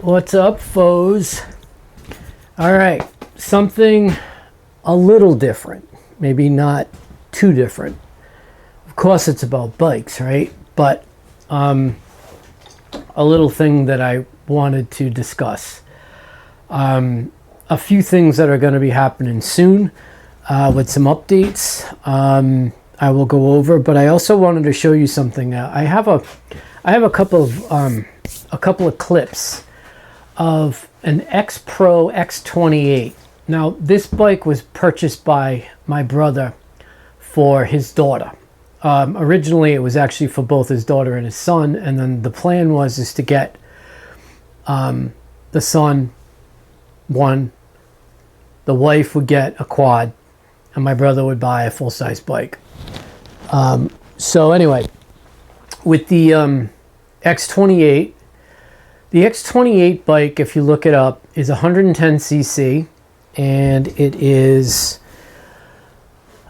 What's up, foes? All right, something a little different, maybe not too different. Of course, it's about bikes, right? But a little thing that I wanted to discuss. A few things that are going to be happening soon with some updates. I will go over, but I also wanted to show you something. I have a couple of clips of an X Pro X28. Now, this bike was purchased by my brother for his daughter. Originally, it was actually for both his daughter and his son, and then the plan was to get the son one, the wife would get a quad, and my brother would buy a full-size bike. So anyway, with the X28, the X28 bike, if you look it up, is 110cc, and it is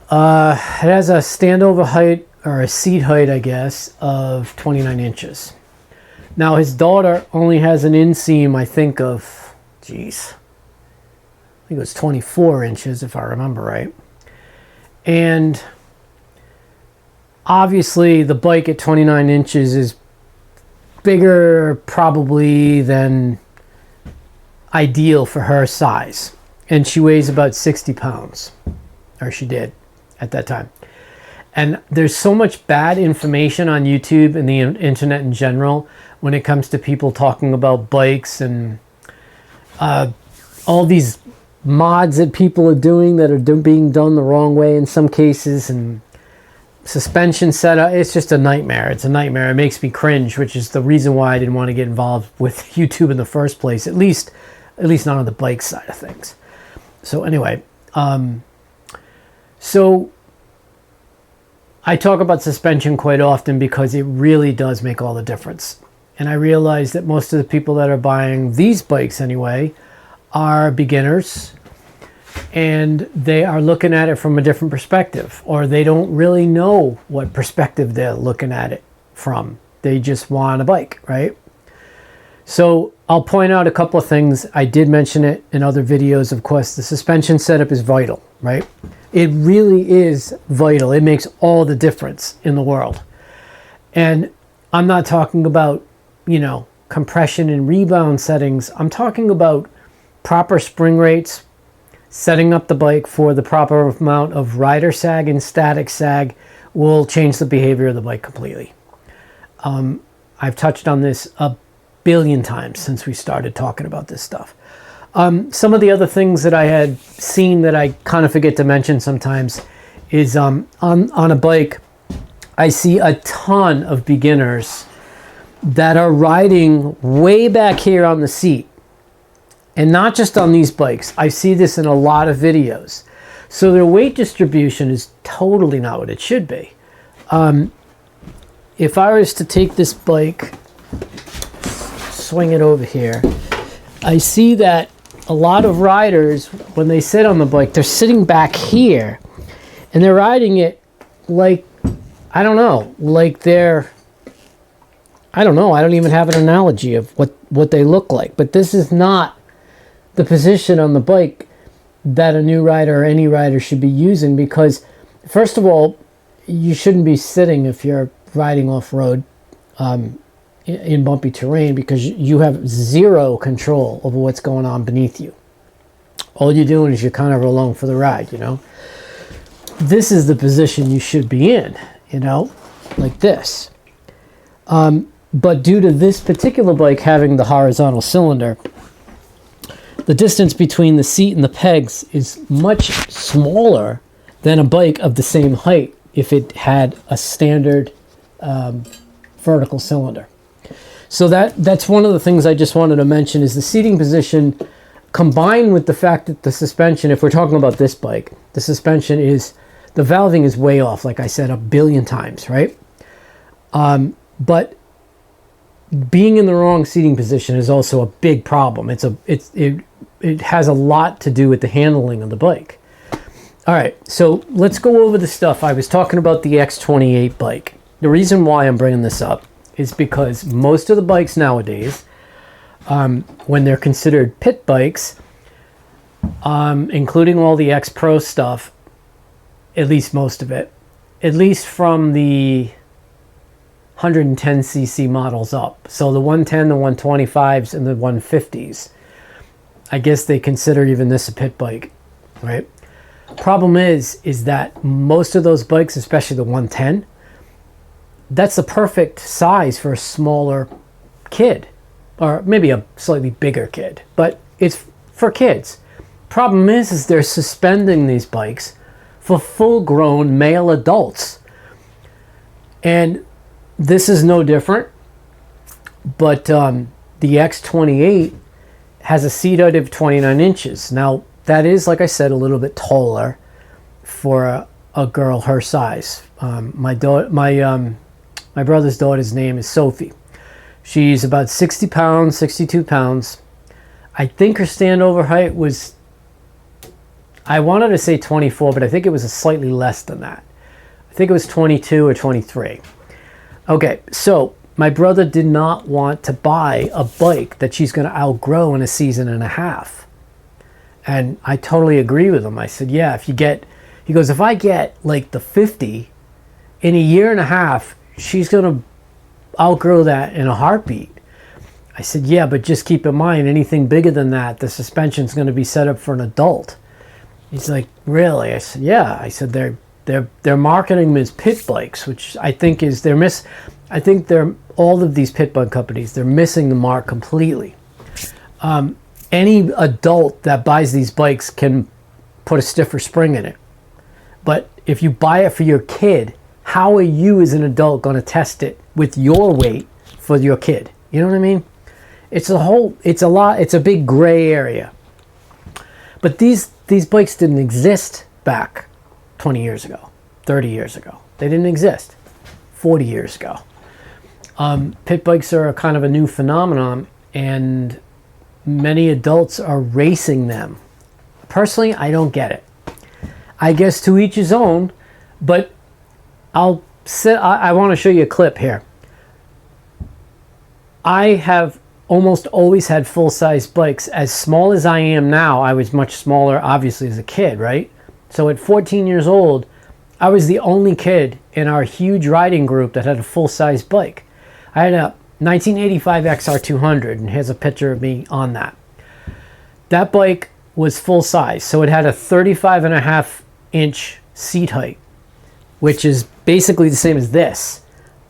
it has a standover height, or a seat height, I guess, of 29 inches. Now, his daughter only has an inseam, I think, of, I think it was 24 inches, if I remember right. And obviously, the bike at 29 inches is bigger probably than ideal for her size. And she weighs about 60 pounds, or she did at that time. And there's so much bad information on YouTube and the internet in general when it comes to people talking about bikes and all these mods that people are doing that are being done the wrong way in some cases, and suspension setup. It's just a nightmare. It's a nightmare. It makes me cringe, which is the reason why I didn't want to get involved with YouTube in the first place, at least not on the bike side of things. So anyway, so I talk about suspension quite often because it really does make all the difference. And I realize that most of the people that are buying these bikes anyway are beginners, and they are looking at it from a different perspective, or they don't really know what perspective they're looking at it from. They just want a bike, right? So I'll point out a couple of things. I did mention it in other videos. Of course, the suspension setup is vital, right? It really is vital. It makes all the difference in the world. And I'm not talking about, compression and rebound settings. I'm talking about proper spring rates, setting up the bike for the proper amount of rider sag and static sag will change the behavior of the bike completely. I've touched on this a billion times since we started talking about this stuff. Some of the other things that I had seen that I kind of forget to mention sometimes is on a bike, I see a ton of beginners that are riding way back here on the seat. And not just on these bikes. I see this in a lot of videos. So their weight distribution is totally not what it should be. If I was to take this bike, swing it over here, I see that a lot of riders, when they sit on the bike, they're sitting back here. And they're riding it like, I don't know, I don't even have an analogy of what they look like. But this is not the position on the bike that a new rider or any rider should be using, because first of all, you shouldn't be sitting if you're riding off-road in bumpy terrain, because you have zero control over what's going on beneath you. All you're doing is you're kind of along for the ride, This is the position you should be in, like this. But due to this particular bike having the horizontal cylinder, the distance between the seat and the pegs is much smaller than a bike of the same height if it had a standard vertical cylinder. So that's one of the things I just wanted to mention, is the seating position combined with the fact that the suspension, if we're talking about this bike, the suspension the valving is way off, like I said, a billion times, right? But being in the wrong seating position is also a big problem. It has a lot to do with the handling of the bike. All right, so let's go over the stuff. I was talking about the X28 bike. The reason why I'm bringing this up is because most of the bikes nowadays when they're considered pit bikes, including all the X Pro stuff, at least most of it, at least from the 110cc models up. So the 110, the 125s, and the 150s. I guess they consider even this a pit bike, right? Problem is that most of those bikes, especially the 110, that's the perfect size for a smaller kid, or maybe a slightly bigger kid, but it's for kids. Problem is they're suspending these bikes for full-grown male adults, and this is no different. But the X28 has a seat height of 29 inches. Now that is, like I said, a little bit taller for a girl her size. My brother's daughter's name is Sophie. She's about 60 pounds, 62 pounds. I think her standover height was, I wanted to say 24, but I think it was a slightly less than that. I think it was 22 or 23. Okay, so my brother did not want to buy a bike that she's going to outgrow in a season and a half. And I totally agree with him. I said, yeah, if I get like the 50 in a year and a half, she's going to outgrow that in a heartbeat. I said, yeah, but just keep in mind, anything bigger than that, the suspension's going to be set up for an adult. He's like, really? I said, yeah. I said, they're marketing them as pit bikes, which I think is, I think all of these pit bike companies, they're missing the mark completely. Any adult that buys these bikes can put a stiffer spring in it. But if you buy it for your kid, how are you as an adult going to test it with your weight for your kid? You know what I mean? It's a big gray area. But these bikes didn't exist back 20 years ago, 30 years ago. They didn't exist 40 years ago. Pit bikes are a kind of a new phenomenon, and many adults are racing them. Personally, I don't get it. I guess to each his own, but I want to show you a clip here. I have almost always had full-size bikes. As small as I am now, I was much smaller, obviously, as a kid, right? So at 14 years old, I was the only kid in our huge riding group that had a full-size bike. I had a 1985 XR200, and here's a picture of me on that. That bike was full-size, so it had a 35.5-inch seat height, which is basically the same as this.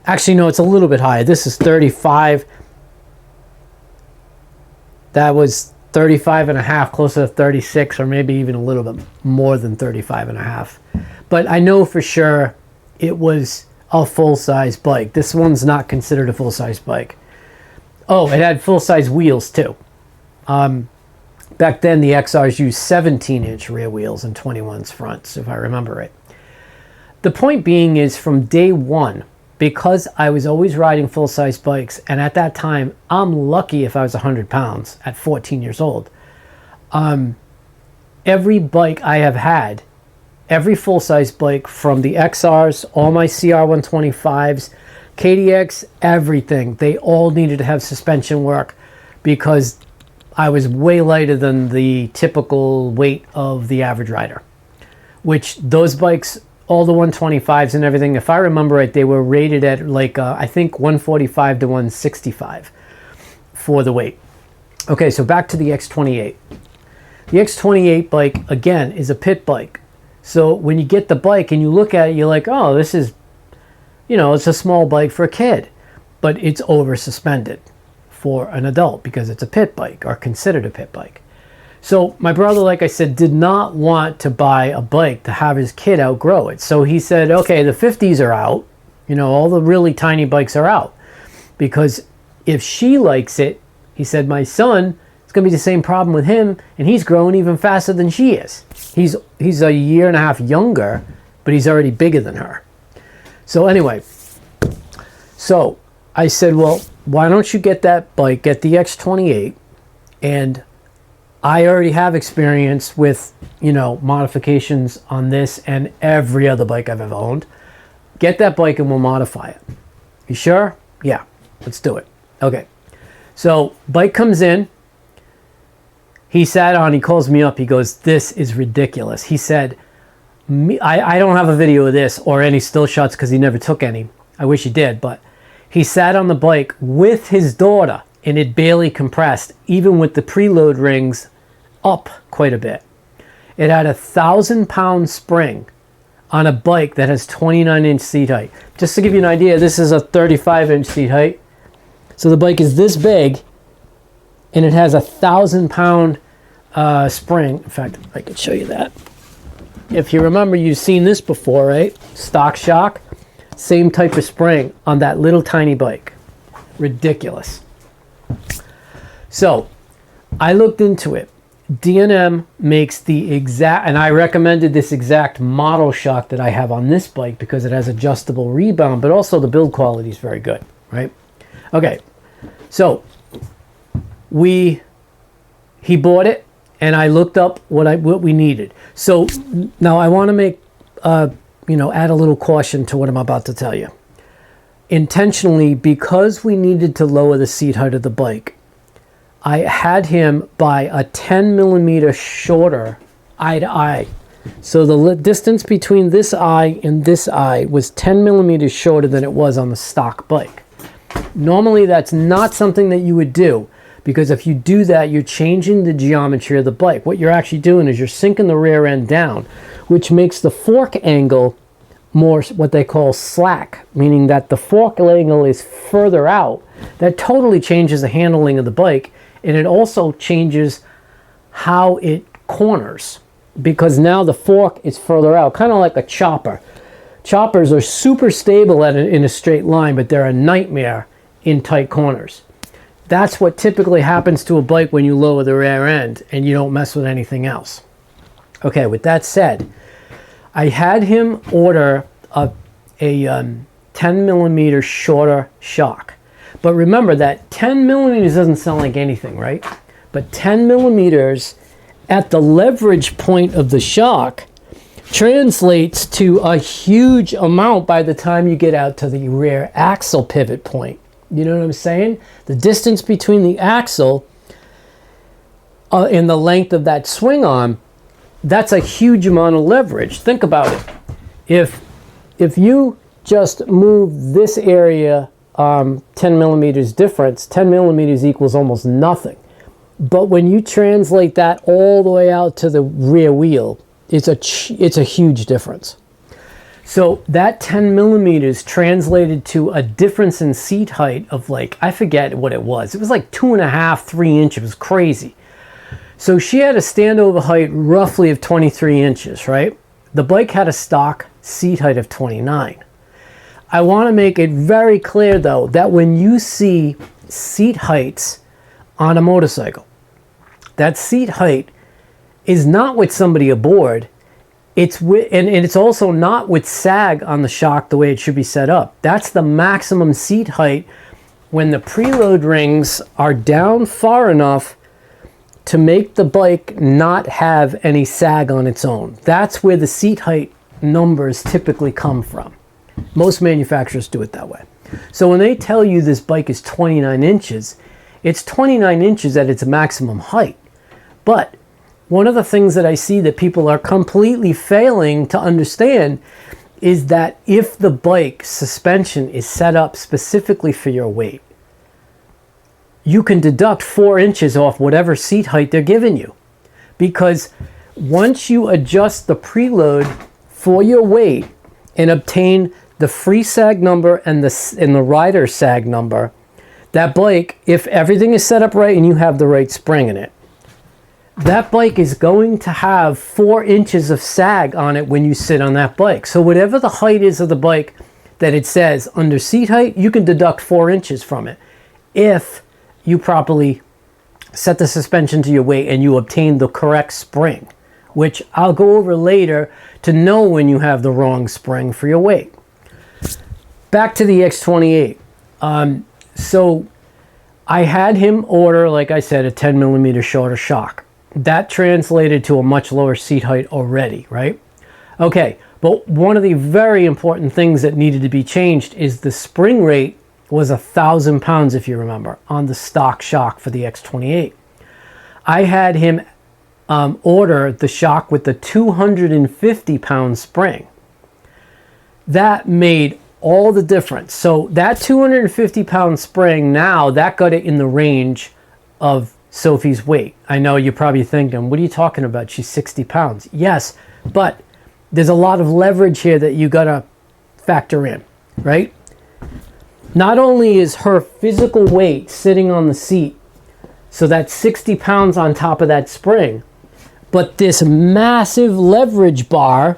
Actually, no, it's a little bit higher. This is 35. That was 35.5, closer to 36, or maybe even a little bit more than 35.5. But I know for sure it was a full-size bike. This one's not considered a full-size bike. Oh, it had full-size wheels too. Back then, the XRs used 17-inch rear wheels and 21s fronts, if I remember right. The point being is, from day one, because I was always riding full-size bikes, and at that time, I'm lucky if I was 100 pounds at 14 years old. Every bike I have had, every full-size bike, from the XRs, all my CR125s, KDX, everything, they all needed to have suspension work because I was way lighter than the typical weight of the average rider. Which those bikes, all the 125s and everything, if I remember right, they were rated at like, I think 145 to 165 for the weight. Okay, so back to the X28. The X28 bike, again, is a pit bike. So when you get the bike and you look at it, you're like, oh, this is, it's a small bike for a kid. But it's over suspended for an adult because it's a pit bike, or considered a pit bike. So my brother, like I said, did not want to buy a bike to have his kid outgrow it. So he said, okay, the 50s are out. All the really tiny bikes are out. Because if she likes it, he said, my son, it's going to be the same problem with him, and he's growing even faster than she is. He's a year and a half younger, but he's already bigger than her. So anyway, so I said, well, why don't you get that bike, get the X28, and I already have experience with, modifications on this and every other bike I've ever owned. Get that bike and we'll modify it. You sure? Yeah, let's do it. Okay. So bike comes in. He sat on, he calls me up. He goes, this is ridiculous. He said, I don't have a video of this or any still shots because he never took any. I wish he did, but he sat on the bike with his daughter and it barely compressed, even with the preload rings up quite a bit. It had a 1,000-pound spring on a bike that has 29-inch seat height. Just to give you an idea, this is a 35-inch seat height. So the bike is this big and it has a 1,000-pound spring. In fact, I can show you that. If you remember, you've seen this before, right? Stock shock, same type of spring on that little tiny bike. Ridiculous. So I looked into it. D&M makes the exact, and I recommended this exact model shock that I have on this bike because it has adjustable rebound, but also the build quality is very good, right? Okay, so he bought it, and I looked up what we needed. So now I want to make, add a little caution to what I'm about to tell you. Intentionally, because we needed to lower the seat height of the bike, I had him buy a 10 millimeter shorter eye to eye. So the distance between this eye and this eye was 10 millimeters shorter than it was on the stock bike. Normally that's not something that you would do, because if you do that, you're changing the geometry of the bike. What you're actually doing is you're sinking the rear end down, which makes the fork angle more what they call slack, meaning that the fork angle is further out. That totally changes the handling of the bike, and it also changes how it corners, because now the fork is further out, kind of like a chopper. Choppers are super stable in a straight line, but they're a nightmare in tight corners. That's what typically happens to a bike when you lower the rear end and you don't mess with anything else. Okay, with that said, I had him order a 10 millimeter shorter shock. But remember that 10 millimeters doesn't sound like anything, right? But 10 millimeters at the leverage point of the shock translates to a huge amount by the time you get out to the rear axle pivot point. You know what I'm saying? The distance between the axle and the length of that swing arm, that's a huge amount of leverage. Think about it. If you just move this area 10 millimeters difference, 10 millimeters equals almost nothing. But when you translate that all the way out to the rear wheel, it's a huge difference. So that 10 millimeters translated to a difference in seat height of, like, I forget what it was. It was like 2.5, 3 inches. It was crazy. So she had a standover height roughly of 23 inches, right? The bike had a stock seat height of 29. I want to make it very clear, though, that when you see seat heights on a motorcycle, that seat height is not with somebody aboard. It's with, and it's also not with sag on the shock the way it should be set up. That's the maximum seat height when the preload rings are down far enough to make the bike not have any sag on its own. That's where the seat height numbers typically come from. Most manufacturers do it that way. So when they tell you this bike is 29 inches, it's 29 inches at its maximum height. But one of the things that I see that people are completely failing to understand is that if the bike suspension is set up specifically for your weight, you can deduct 4 inches off whatever seat height they're giving you. Because once you adjust the preload for your weight and obtain the free sag number and the rider sag number, that bike, if everything is set up right and you have the right spring in it, that bike is going to have 4 inches of sag on it when you sit on that bike. So whatever the height is of the bike that it says under seat height, you can deduct 4 inches from it if you properly set the suspension to your weight and you obtain the correct spring, which I'll go over later to know when you have the wrong spring for your weight. Back to the X28. So I had him order, like I said, a 10 millimeter shorter shock. That translated to a much lower seat height already, right? Okay, but one of the very important things that needed to be changed is the spring rate was 1,000 pounds, if you remember, on the stock shock for the X28. I had him order the shock with the 250 pound spring. That made all the difference. So that 250 pound spring, now that got it in the range of Sophie's weight. I know you're probably thinking, what are you talking about? She's 60 pounds. Yes, but there's a lot of leverage here that you gotta factor in, right? Not only is her physical weight sitting on the seat, so that's 60 pounds on top of that spring, but this massive leverage bar,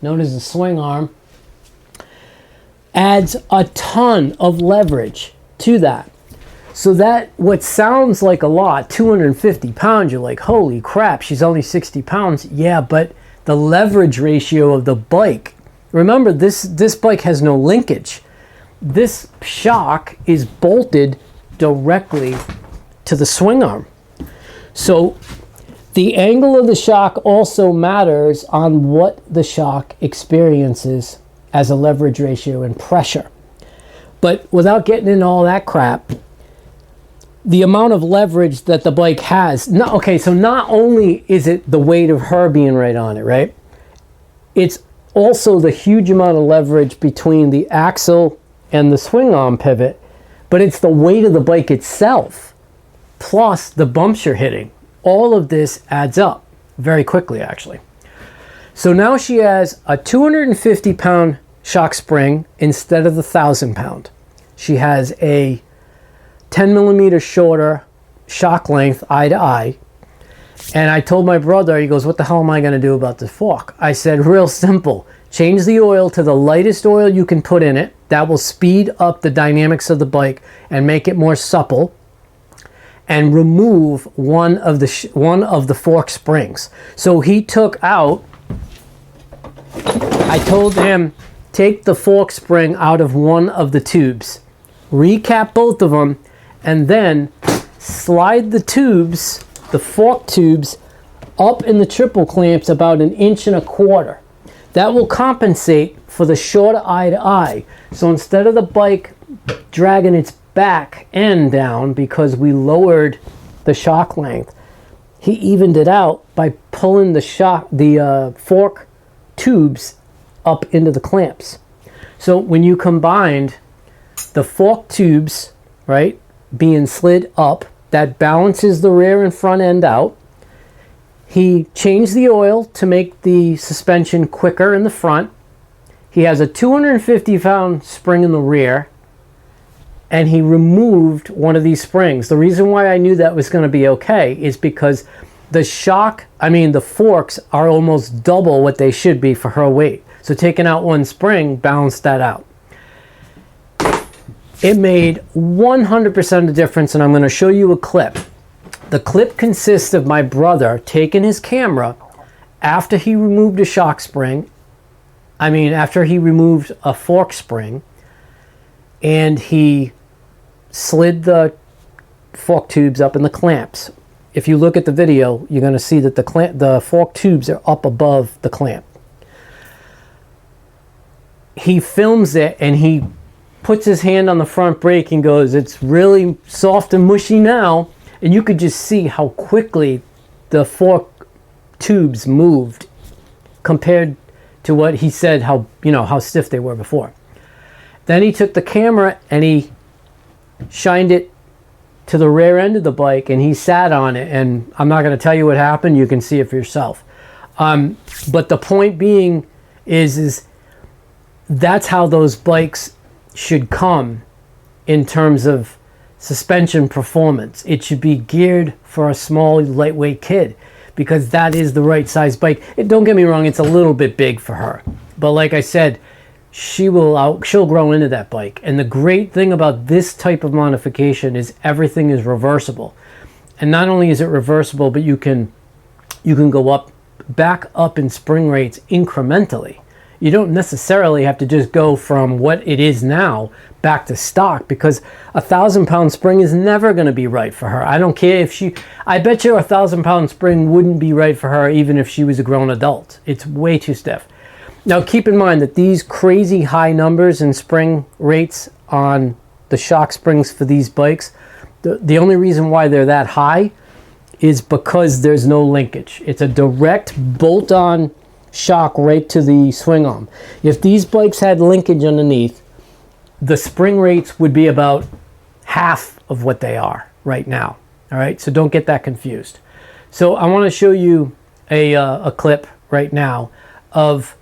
known as the swing arm, adds a ton of leverage to that. So that, what sounds like a lot, 250 pounds, you're like, holy crap, she's only 60 pounds. Yeah, but the leverage ratio of the bike, remember this bike has no linkage. This shock is bolted directly to the swing arm. So the angle of the shock also matters on what the shock experiences as a leverage ratio and pressure. But without getting into all that crap, the amount of leverage that the bike has, so not only is it the weight of her being right on it, right? It's also the huge amount of leverage between the axle and the swing arm pivot, but it's the weight of the bike itself, plus the bumps you're hitting. All of this adds up very quickly, actually. So now she has a 250 pound shock spring instead of the 1,000 pound. She has a 10 millimeter shorter shock length eye to eye. And I told my brother, he goes, what the hell am I going to do about the fork? I said, real simple. Change the oil to the lightest oil you can put in it. That will speed up the dynamics of the bike and make it more supple. And remove one of the fork springs. So he took out, I told him, take the fork spring out of one of the tubes, recap both of them, and then slide the tubes, the fork tubes, up in the triple clamps about 1.25 inches. That will compensate for the shorter eye to eye. So instead of the bike dragging its back end down because we lowered the shock length, he evened it out by pulling the fork tubes up into the clamps. So when you combined the fork tubes, right, being slid up, that balances the rear and front end out. He changed the oil to make the suspension quicker in the front. He has a 250 pound spring in the rear, and he removed one of these springs. The reason why I knew that was going to be okay is because the forks are almost double what they should be for her weight. So taking out one spring balanced that out. It made 100% of the difference, and I'm going to show you a clip. The clip consists of my brother taking his camera after he removed a shock spring, after he removed a fork spring, and he slid the fork tubes up in the clamps. If you look at the video, you're going to see that the fork tubes are up above the clamp. He films it and he puts his hand on the front brake and goes, it's really soft and mushy now. And you could just see how quickly the fork tubes moved compared to what he said, how stiff they were before. Then he took the camera and he shined it to the rear end of the bike and he sat on it, and I'm not going to tell you what happened. You can see it for yourself. But the point being is that's how those bikes should come in terms of suspension performance. It should be geared for a small, lightweight kid because that is the right size bike. Don't get me wrong, it's a little bit big for her. But like I said, she'll grow into that bike. And the great thing about this type of modification is everything is reversible. And not only is it reversible, but you can go back up in spring rates incrementally. You don't necessarily have to just go from what it is now back to stock, because 1,000 pound spring is never going to be right for her. I don't care if I bet you 1,000 pound spring wouldn't be right for her even if she was a grown adult. It's way too stiff. Now keep in mind that these crazy high numbers in spring rates on the shock springs for these bikes, the only reason why they're that high is because there's no linkage. It's a direct bolt-on shock right to the swing arm. If these bikes had linkage underneath, the spring rates would be about half of what they are right now. All right, so don't get that confused. So I want to show you a clip right now of,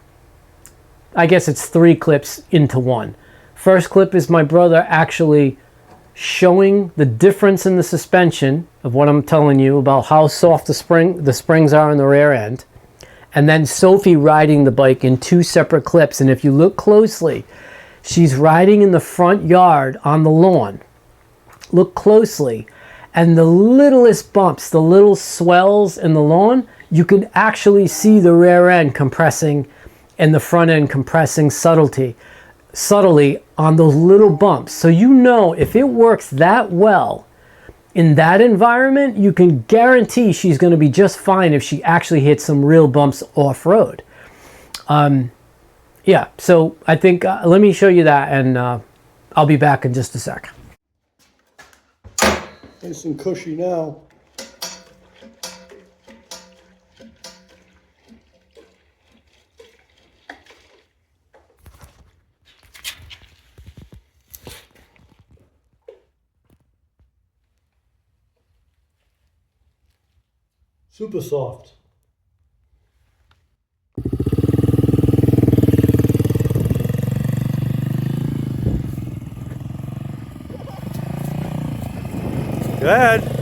I guess it's 3 clips into one. First clip is my brother actually showing the difference in the suspension of what I'm telling you about how soft the springs are in the rear end. And then Sophie riding the bike in 2 separate clips. And if you look closely, she's riding in the front yard on the lawn. Look closely. And the littlest bumps, the little swells in the lawn, you can actually see the rear end compressing and the front end compressing subtly on those little bumps. So you know if it works that well in that environment, you can guarantee she's going to be just fine if she actually hits some real bumps off-road. Yeah, so I think, let me show you that, and I'll be back in just a sec. Nice and cushy now. Super soft. Go ahead.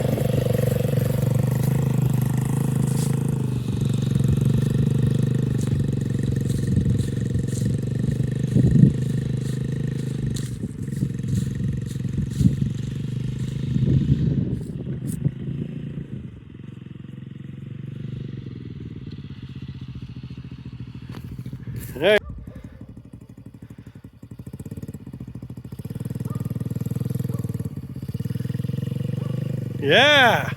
Hey. Yeah.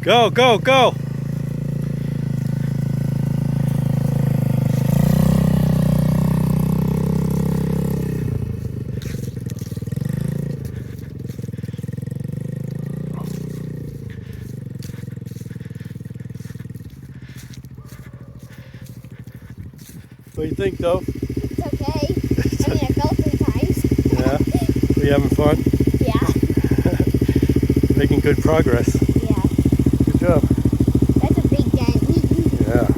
Go, go, go. What do you think, though? It's okay. I mean, I fell 3 times. Yeah. Are you having fun? Yeah. Making good progress. Yeah. Good job. That's a big dent. Yeah.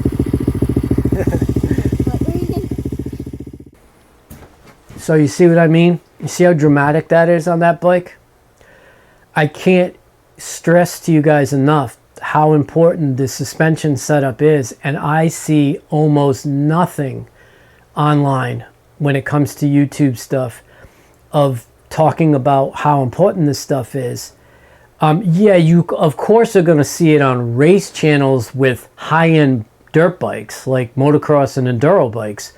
So you see what I mean? You see how dramatic that is on that bike? I can't stress to you guys enough how important the suspension setup is, and I see almost nothing online when it comes to YouTube stuff of talking about how important this stuff is. Yeah, you of course are going to see it on race channels with high-end dirt bikes like motocross and enduro bikes,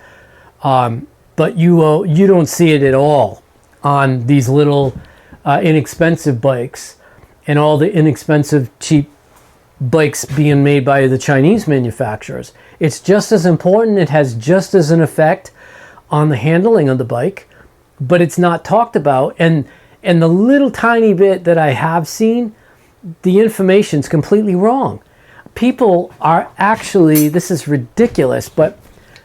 but you don't see it at all on these little inexpensive bikes and all the inexpensive cheap bikes being made by the Chinese manufacturers. It's just as important. It has just as an effect on the handling of the bike, but it's not talked about. And the little tiny bit that I have seen, the information's completely wrong. People are actually, this is ridiculous, but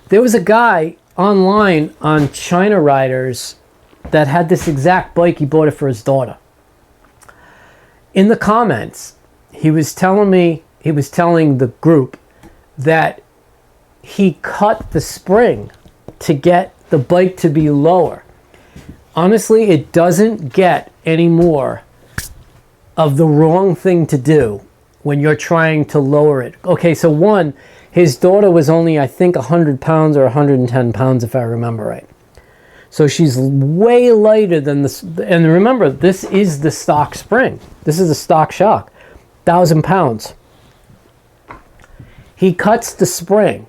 there was a guy online on China Riders that had this exact bike. He bought it for his daughter. In the comments, he was telling the group that he cut the spring to get the bike to be lower. Honestly, it doesn't get any more of the wrong thing to do when you're trying to lower it. Okay, so one, his daughter was only, I think, 100 pounds or 110 pounds, if I remember right. So she's way lighter than this. And remember, this is the stock spring. This is a stock shock. 1,000 pounds. he cuts the spring.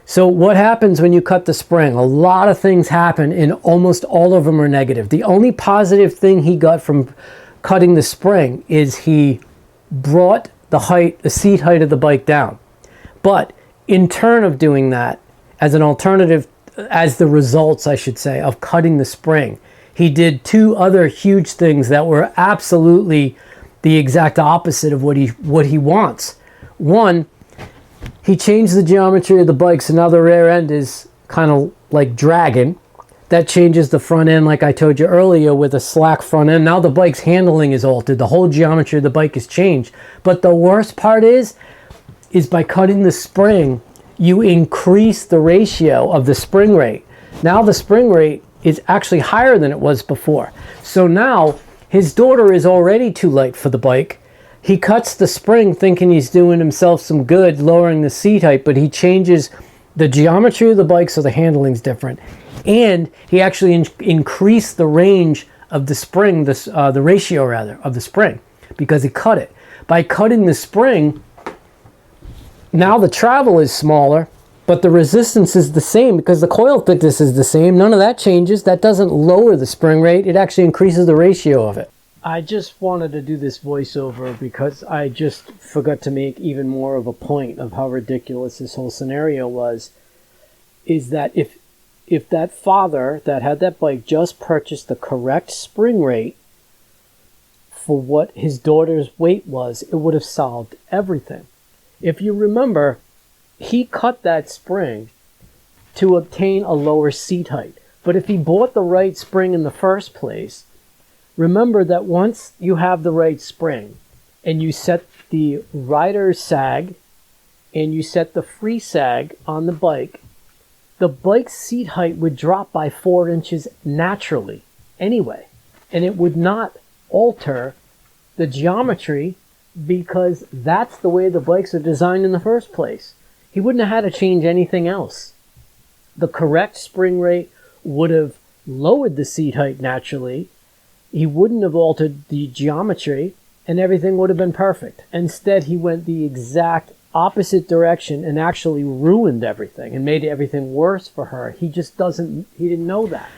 So what happens when you cut the spring? A lot of things happen, and almost all of them are negative. The only positive thing he got from cutting the spring is he brought the seat height of the bike down. But in turn of doing that, as an alternative, as the results, I should say, of cutting the spring, he did two other huge things that were absolutely the exact opposite of what he wants. One, he changed the geometry of the bike, so now the rear end is kind of like dragging. That changes the front end, like I told you earlier, with a slack front end. Now the bike's handling is altered. The whole geometry of the bike is changed. But the worst part is by cutting the spring, you increase the ratio of the spring rate. Now the spring rate is actually higher than it was before. So now his daughter is already too light for the bike. He cuts the spring thinking he's doing himself some good, lowering the seat height, but he changes the geometry of the bike so the handling's different. And he actually increased the range of the spring, the ratio rather, of the spring, because he cut it. By cutting the spring, now the travel is smaller, but the resistance is the same because the coil thickness is the same. None of that changes. That doesn't lower the spring rate. It actually increases the ratio of it. I just wanted to do this voiceover because I just forgot to make even more of a point of how ridiculous this whole scenario was. Is that if that father that had that bike just purchased the correct spring rate for what his daughter's weight was, it would have solved everything. If you remember, he cut that spring to obtain a lower seat height. But if he bought the right spring in the first place, remember that once you have the right spring and you set the rider's sag and you set the free sag on the bike's seat height would drop by 4 inches naturally anyway. And it would not alter the geometry because that's the way the bikes are designed in the first place. He wouldn't have had to change anything else. The correct spring rate would have lowered the seat height naturally. He wouldn't have altered the geometry, and everything would have been perfect. Instead, he went the exact opposite direction and actually ruined everything and made everything worse for her. He didn't know that.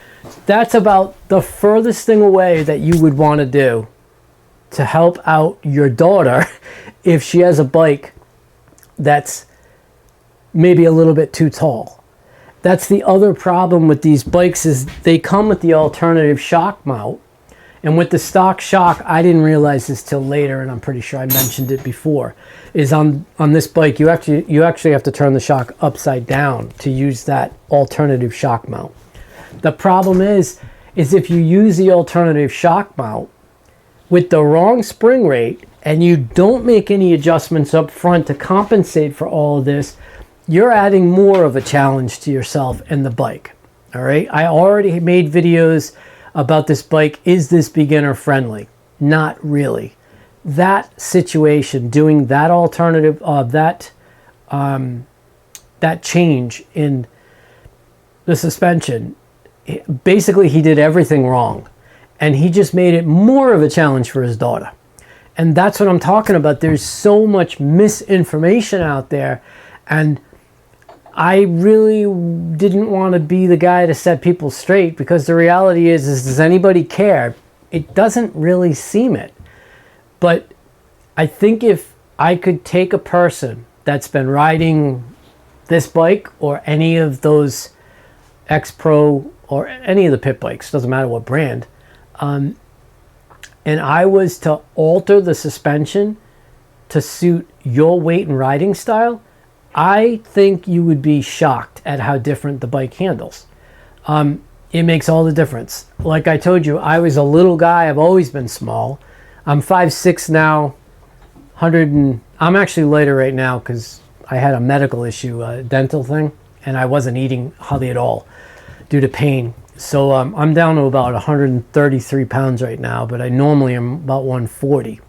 That's about the furthest thing away that you would want to do to help out your daughter if she has a bike that's maybe a little bit too tall. That's the other problem with these bikes is they come with the alternative shock mount. And with the stock shock, I didn't realize this till later, and I'm pretty sure I mentioned it before, is on this bike, you actually have to turn the shock upside down to use that alternative shock mount. The problem is if you use the alternative shock mount with the wrong spring rate, and you don't make any adjustments up front to compensate for all of this, you're adding more of a challenge to yourself and the bike. All right, I already made videos about this bike. Is this beginner friendly? Not really. That situation, doing that alternative, that change in the suspension, basically he did everything wrong, and he just made it more of a challenge for his daughter. And that's what I'm talking about. There's so much misinformation out there, and I really didn't want to be the guy to set people straight, because the reality is does anybody care? It doesn't really seem it. But I think if I could take a person that's been riding this bike or any of those X-Pro or any of the pit bikes, doesn't matter what brand, and I was to alter the suspension to suit your weight and riding style, I think you would be shocked at how different the bike handles. It makes all the difference. Like I told you, I was a little guy. I've always been small. I'm 5'6" now, I'm actually lighter right now because I had a medical issue, a dental thing, and I wasn't eating hardly at all due to pain. So I'm down to about 133 pounds right now, but I normally am about 140.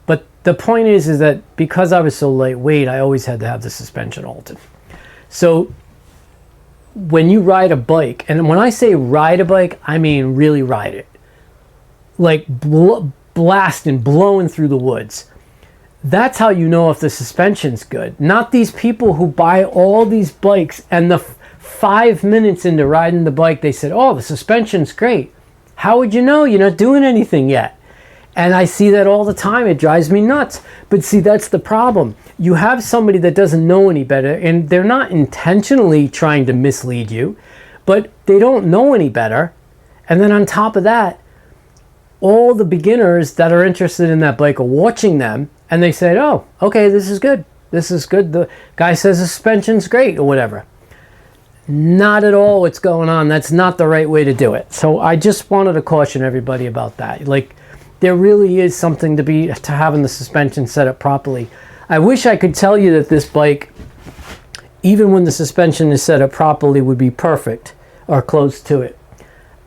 But the point is that because I was so lightweight, I always had to have the suspension altered. So when you ride a bike, and when I say ride a bike, I mean really ride it. Like blasting, blowing through the woods. That's how you know if the suspension's good. Not these people who buy all these bikes and the 5 minutes into riding the bike, they said, oh, the suspension's great. How would you know? You're not doing anything yet. And I see that all the time. It drives me nuts. But see, that's the problem. You have somebody that doesn't know any better, and they're not intentionally trying to mislead you, but they don't know any better. And then on top of that, all the beginners that are interested in that bike are watching them, and they say, oh, okay, this is good. This is good. The guy says the suspension's great or whatever. Not at all what's going on. That's not the right way to do it. So I just wanted to caution everybody about that. Like, there really is something to having the suspension set up properly. I wish I could tell you that this bike, even when the suspension is set up properly, would be perfect or close to it.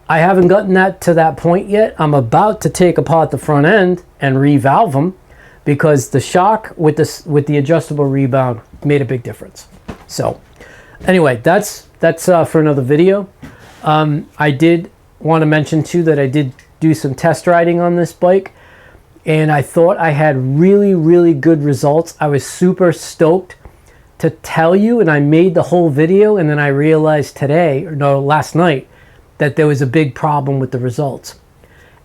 I haven't gotten to that point yet. I'm about to take apart the front end and revalve them because the shock with the adjustable rebound made a big difference. So anyway, that's for another video. I did want to mention too that I did do some test riding on this bike, and I thought I had really, really good results. I was super stoked to tell you, and I made the whole video, and then I realized last night, that there was a big problem with the results.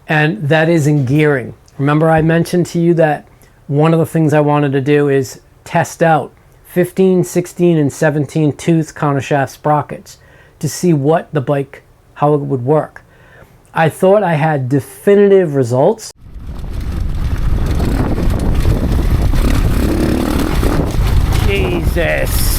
And that is in gearing. Remember I mentioned to you that one of the things I wanted to do is test out 15, 16, and 17 tooth countershaft sprockets to see how it would work. I thought I had definitive results. Jesus.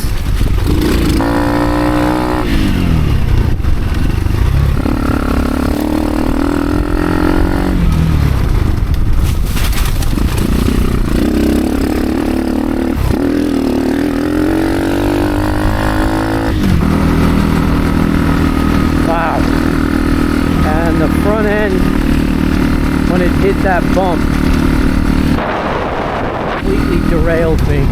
When it hit that bump, completely derailed me.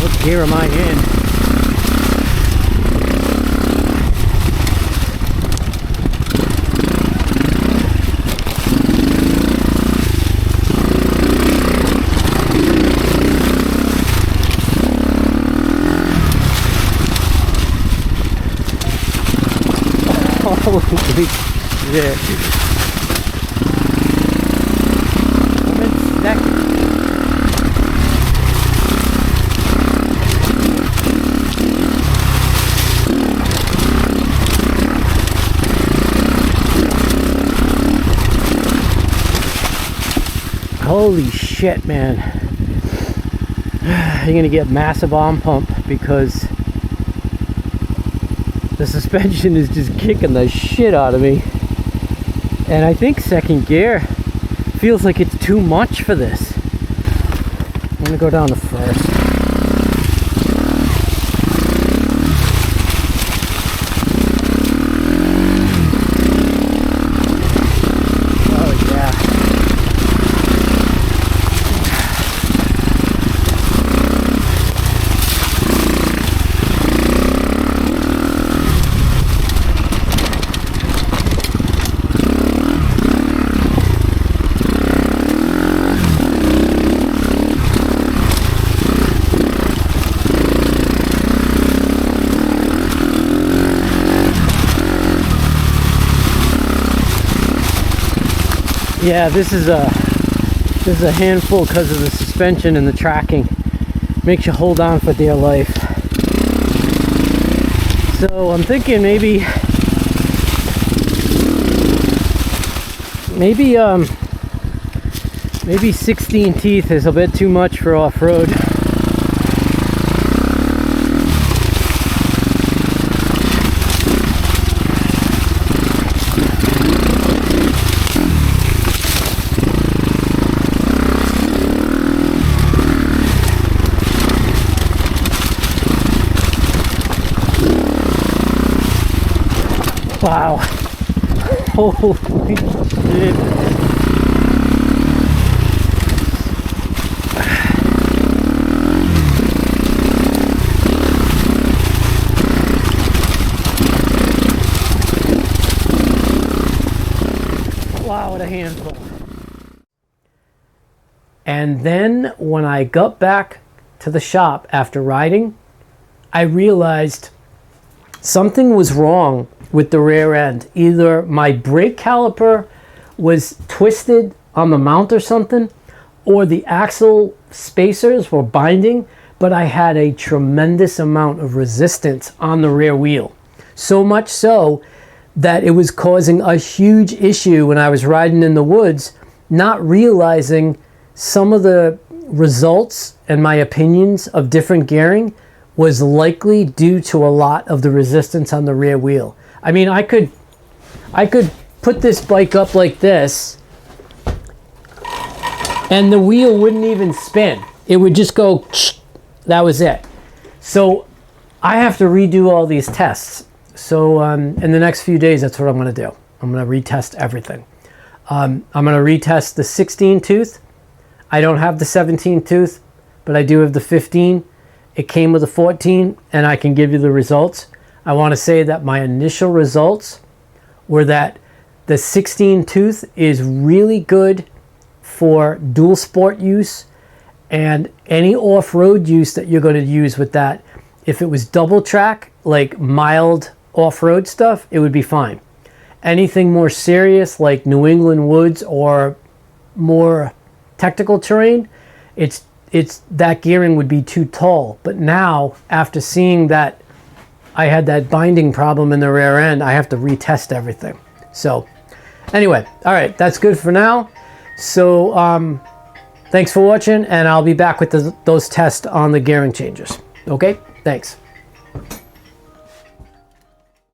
What gear am I in? Holy shit. I'm in second. Holy shit, man. You're gonna get massive arm pump because the suspension is just kicking the shit out of me. And I think second gear feels like it's too much for this. I'm gonna go down to first. Oh yeah. Yeah, this is a handful because of the suspension and the tracking. Makes you hold on for dear life. So I'm thinking maybe 16 teeth is a bit too much for off-road. Wow. Holy shit. a handful. And then when I got back to the shop after riding, I realized something was wrong with the rear end. Either my brake caliper was twisted on the mount or something, or the axle spacers were binding, but I had a tremendous amount of resistance on the rear wheel. So much so that it was causing a huge issue when I was riding in the woods, not realizing some of the results and my opinions of different gearing was likely due to a lot of the resistance on the rear wheel. I mean, I could put this bike up like this and the wheel wouldn't even spin. It would just go, that was it. So I have to redo all these tests. So in the next few days, that's what I'm gonna do. I'm gonna retest everything. I'm gonna retest the 16 tooth. I don't have the 17 tooth, but I do have the 15. It came with a 14 and I can give you the results. I wanna say that my initial results were that the 16 tooth is really good for dual sport use and any off-road use that you're going to use with that. If it was double track, like mild off-road stuff, it would be fine. Anything more serious like New England woods or more technical terrain, it's that gearing would be too tall. But now, after seeing that I had that binding problem in the rear end, I have to retest everything. So anyway, all right, that's good for now. So thanks for watching, and I'll be back with those tests on the gearing changes. Okay, thanks.